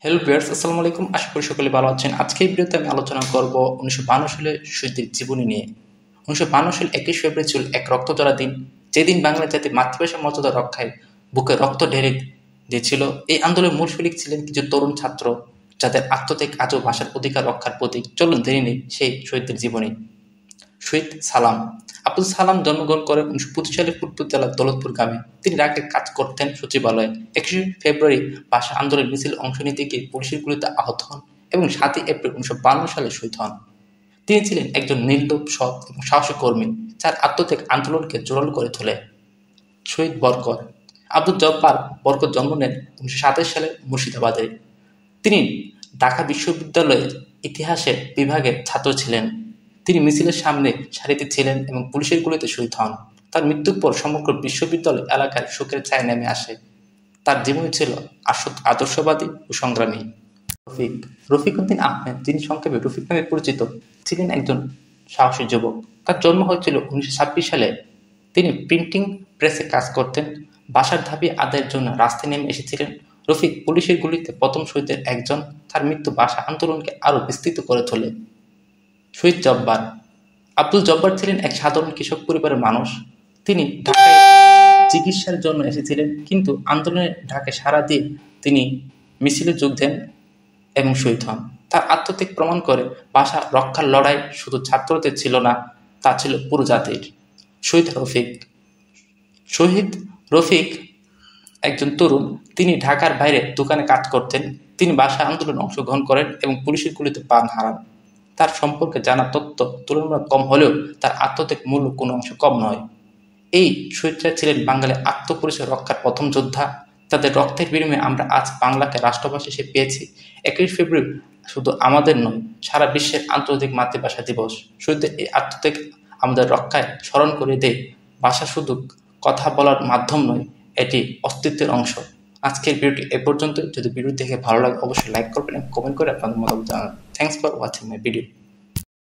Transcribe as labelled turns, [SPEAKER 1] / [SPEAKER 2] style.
[SPEAKER 1] Hello viewers, আসসালামু আলাইকুম। আশা করি সকলে ভালো আছেন। আজকে এই ভিডিওতে আমি আলোচনা করব ১৯৫২ সালে শহীদদের জীবনী নিয়ে। ১৯৫২ সাল ২১ ফেব্রুয়ারি ছিল এক রক্তজোড়া দিন, যেদিন বাংলা জাতি মাতৃভাষার মর্যাদা রক্ষায় বুকে রক্ত ঢেলে দিয়েছিল। এই আন্দোলনের মূল শরিক ছিলেন কিছু তরুণ ছাত্র, যাদের আত্মত্যাগ আজও ভাষার অধিকার রক্ষার প্রতীক। চলুন জেনে নিই সেই শহীদদের জীবনী। শহীদ সালাম আবুল সালাম জন্মগ্রহণ করেন ১৯২৫ সালে ফুলপুর জেলার দৌলতপুর গ্রামে। তিনি ঢাকায় কাজ করতেন সচিবালয়ে। ২১শে ফেব্রুয়ারি ভাষা আন্দোলনের মিছিল অংশ নিতে গিয়ে পুলিশের গুলিতে আহত হন এবং ৭ই এপ্রিল ১৯৫২ সালে শহীদ হন। তিনি ছিলেন একজন নির্লোভ, সৎ এবং সাহসী কর্মী, যার আত্মত্যাগ আন্দোলনকে জোরালো করে তোলে। শহীদ বরকত আব্দুল জব্বার বরকত জন্ম নেন ১৯২৭ সালে মুর্শিদাবাদে। তিনি ঢাকা বিশ্ববিদ্যালয়ের ইতিহাসের বিভাগের ছাত্র ছিলেন। তিনি মিছিলের সামনে সারিতে ছিলেন এবং পুলিশের গুলিতে শহীদ হন। তার মৃত্যুর পর সমগ্র বিশ্ববিদ্যালয় এলাকায় শোকের ছায়া নেমে আসে। তার জীবনী ছিল আদর্শবাদী ও সংগ্রামী। রফিক রফিক উদ্দিন আহমেদ, যিনি সংক্ষেপে রফিক নামে পরিচিত, ছিলেন একজন সাহসী যুবক। তার জন্ম হয়েছিল ১৯২৬ সালে। তিনি প্রিন্টিং প্রেসে কাজ করতেন। ভাষার দাবি আদায়ের জন্য রাস্তায় নেমে এসেছিলেন। রফিক পুলিশের গুলিতে প্রথম শহীদের একজন। তার মৃত্যু ভাষা আন্দোলনকে আরও বিস্তৃত করে তোলে। শহীদ জব্বার আব্দুল জব্বার ছিলেন এক সাধারণ কৃষক পরিবারের মানুষ। তিনি ঢাকায় চিকিৎসার জন্য এসেছিলেন, কিন্তু আন্দোলনে ঢাকায় সাড়া দিয়ে তিনি মিছিলে যোগ দেন এবং শহীদ হন। তার আত্মত্যাগ প্রমাণ করে ভাষা রক্ষার লড়াই শুধু ছাত্রদের ছিল না, তা ছিল পুরো জাতির। শহীদ রফিক শহীদ রফিক একজন তরুণ। তিনি ঢাকার বাইরে দোকানে কাজ করতেন। তিনি ভাষা আন্দোলনে অংশগ্রহণ করেন এবং পুলিশের গুলিতে প্রাণ হারান। তার সম্পর্কে জানা তথ্য তুলনামূলক কম হলেও তার আত্মত্যাগ মূল্য কোনো অংশ কম নয়। এই শহীদরা ছিলেন বাঙালির আত্মপরিচয় রক্ষার প্রথম যোদ্ধা। তাদের রক্তের বিনিময়ে আমরা আজ বাংলাকে রাষ্ট্রভাষা হিসেবে পেয়েছি। ২১ ফেব্রুয়ারি শুধু আমাদের নয়, সারা বিশ্বের আন্তর্জাতিক মাতৃভাষা দিবস। শহীদদের এই আত্মত্যাগ আমাদের রক্ষায় স্মরণ করে দেয়, ভাষা শুধু কথা বলার মাধ্যম নয়, এটি অস্তিত্বের অংশ। আজকের ভিডিওটি এ পর্যন্ত। যদি ভিডিও দেখে ভালো লাগে অবশ্যই লাইক করবেন এবং কমেন্ট করে আপনাদের মতামত জানাবেন। Thanks for watching my video.